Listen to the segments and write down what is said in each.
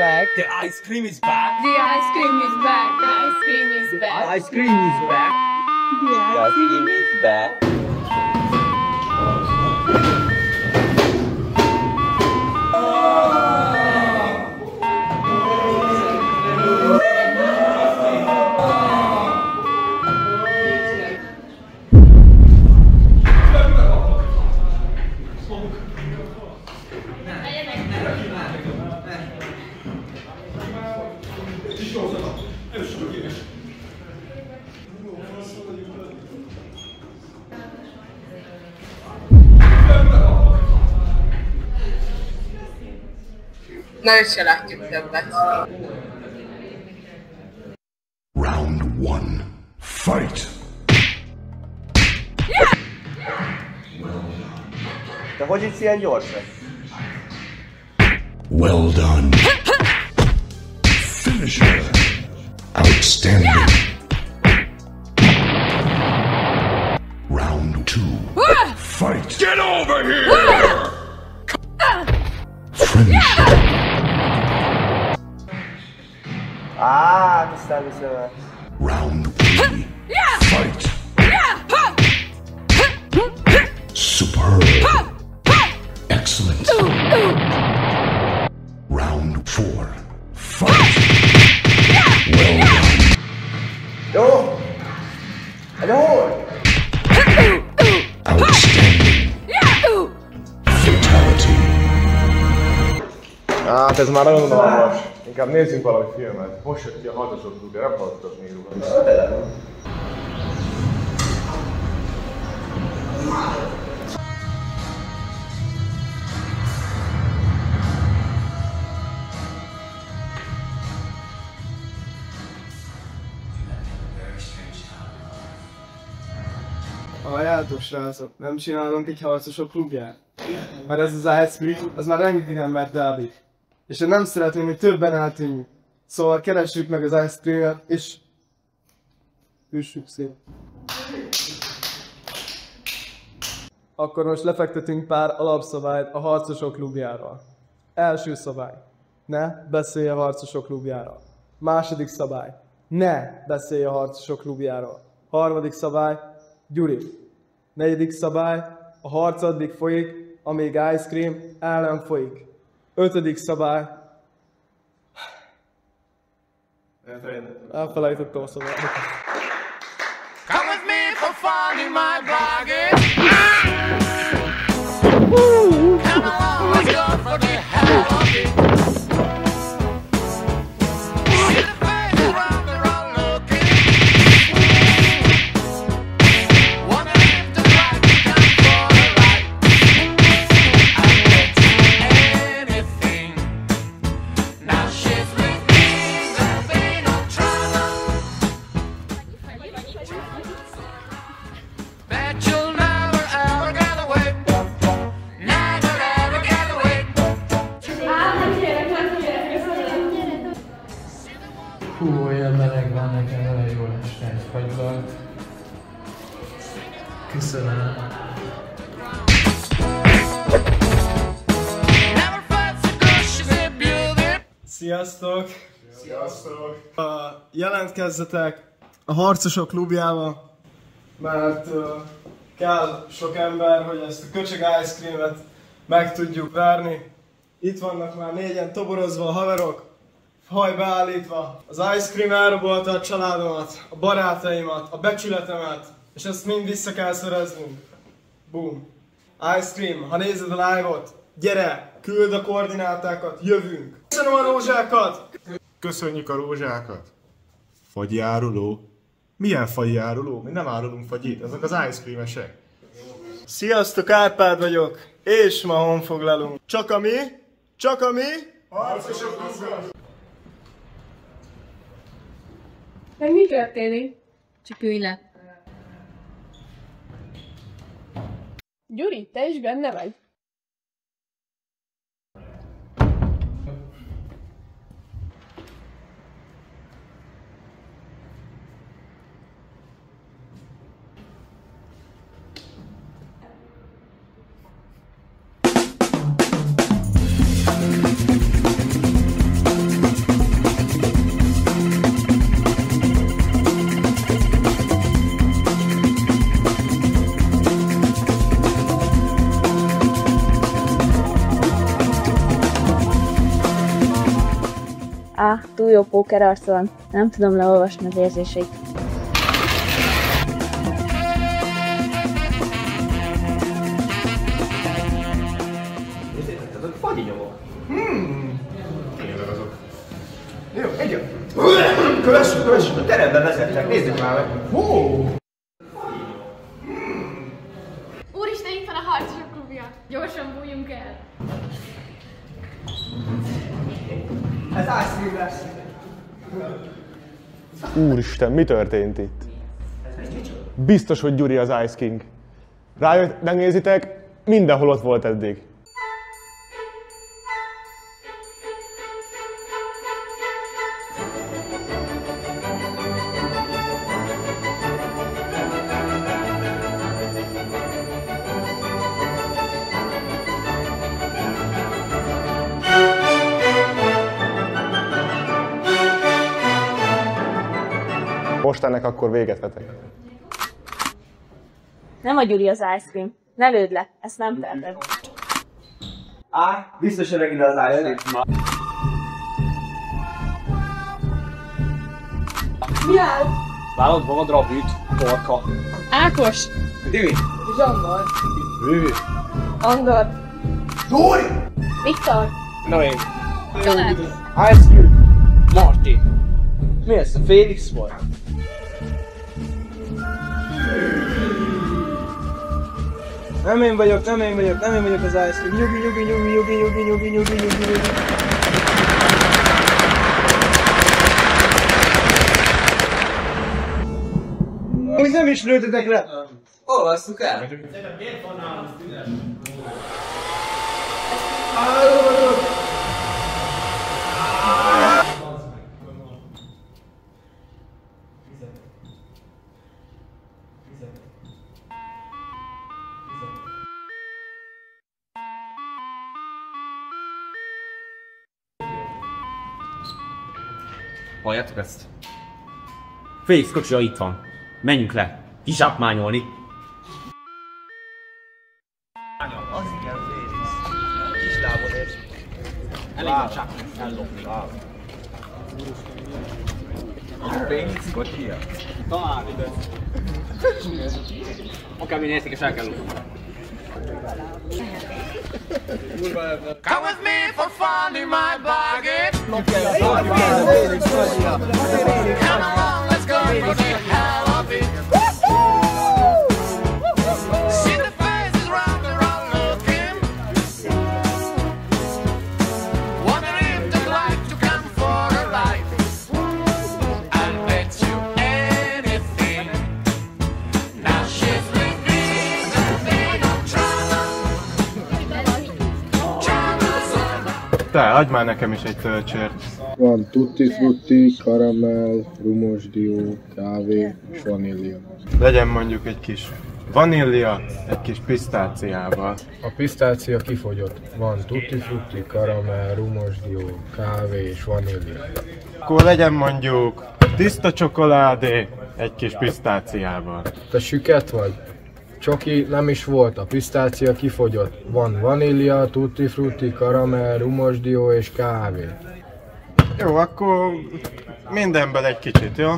back. The ice cream is back. The ice cream is back. The ice cream is back. Ice cream is back. The ice cream is back. Na, őt se látjuk többet. Round 1. Fight! De hogy itt ilyen gyorsan? Well done. Finisher. Outstanding. Round 2. Fight! Get over here! Friendship. Aztán viszem el. Round 3. Fight! Superb. Excellent. Round 4. Fight! Well done. Jó! Hello! Outstanding. Fatality. Hát ez már nagyon unalmas. Inkább nézzünk valami filmet. Most jött ki a hatosok klubja, nem hallottak még róla. Halljátok, srácok, nem csinálunk egy harcosok klubját? Mert ez az Ice Cream, az már rengeteg embert elbít. És én nem szeretném, hogy többen eltűnjünk. Szóval keressük meg az Ice Cream-et, és üssük szét. Akkor most lefektetünk pár alapszabályt a harcosok klubjáról. Első szabály. Ne beszélj a harcosok klubjáról. Második szabály. Ne beszélj a harcosok klubjáról. Harmadik szabály. Gyuri. Negyedik szabály. A harc addig folyik, amíg Ice Cream el nem folyik. Ötödik szabály. Elfelejtettem a szabályt. Come with me for fun in my bargain. Come along, let's go for the hell of it. See the face around the road looking. Wanna live the right, come for the right. I'll bet you anything. Now she's with me, there'll be no trouble. Bet you'll never ever get away. Never ever get away. Hú, olyan meleg van nekem, nagyon jól esne egy fagylalt. Köszönöm. Never felt so good, she's a beauty. Sziasztok! Sziasztok! Jelentkezzetek a harcosok klubjába, mert kell sok ember, hogy ezt a köcsög Ice Cream-et meg tudjuk verni. Itt vannak már négyen toborozva a haverok, haj beállítva. Az Ice Cream elrabolta a családomat, a barátaimat, a becsületemet, és ezt mind vissza kell szereznünk. Boom! Ice Cream, ha nézed a live-ot, gyere, küld a koordinátákat, jövünk! Köszönöm a rózsákat! Köszönjük a rózsákat. Fagyi áruló? Milyen fagyi áruló? Mi nem árulunk fagyit, ezek az Ice Cream-esek. Sziasztok, Árpád vagyok, és ma honfoglalunk. Csak ami? Csak ami? Harcosok klubja! Meg mi történik? Csak ülj le. Gyuri, te is benne vagy? túl jó pókerarc van, nem tudom leolvasni az érzéseit. Azok fagyinyomok. Tényleg azok. Jó, egyön. Kövessük, a teremben vezettek, nézzük már meg. Úristen, itt van a harcosok klubja! Gyorsan bújjunk el! Ez ice lesz. Úristen, mi történt itt? Biztos, hogy Gyuri az Ice King. Rájött, megnézitek, mindenhol ott volt eddig. Most ennek akkor véget vetek. Nem a Gyuri az Ice Cream. Ne lőd le, ezt nem teheted. Biztos, hogy megint az ice cream. Mi áll? Vállalod magadra a bűt, torka. Ákos! Divi! Zsandor! Vivi! Andor! Dóri! Viktor! Noé! Család! Ice cream! Marti! Mi ez? A Félix volt? Nem én vagyok az Ice Cream. Nyugi. Úgy nem is lőttetek le! Olvasszuk el! Halljátok ezt? Félix kocsija itt van. Menjünk le. Kizsákmányolni. Az igen, Félix. Kislábon és... Elég a csáknak ellopni. Félix kocsia? Talán ide. Akármi nézték és el kell lopni. Come with me for fun in my bargain. Come along, let's go for the hell of it. See the faces round and round looking. Wonder if they'd like to come for a ride. I'll bet you anything. Now she's with me, there'll be no trouble. Te, adj már nekem is egy töltsért. Van tutti frutti, karamell, rumos dió, kávé és vanília. Legyen mondjuk egy kis vanília, egy kis pisztáciával. A pisztácia kifogyott. Van tutti frutti, karamell, rumos dió, kávé és vanília. Akkor legyen mondjuk tiszta csokoládé, egy kis pisztáciával. Te süket vagy? Csoki nem is volt, a pisztácia kifogyott. Van vanília, tutti frutti, karamell, rumos dió és kávé. Jó, akkor mindenből egy kicsit, jó?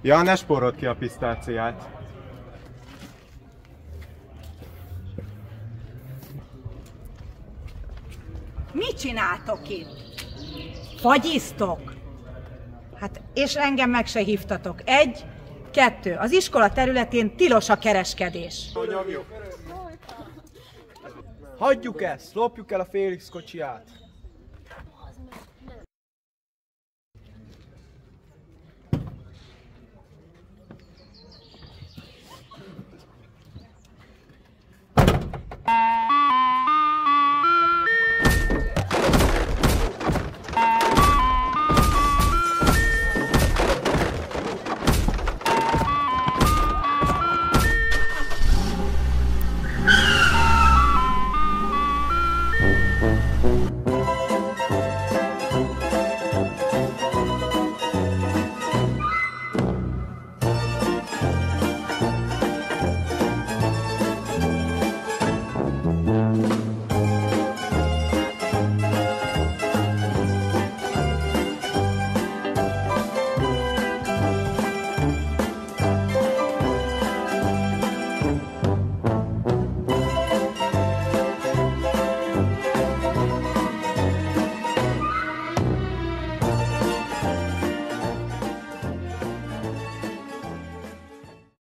Ja, ne spórold ki a pisztáciát. Mit csináltok itt? Fagyiztok? Hát, és engem meg se hívtatok. 1, 2. Az iskola területén tilos a kereskedés. Hagyjuk ezt, lopjuk el a Félix kocsiját.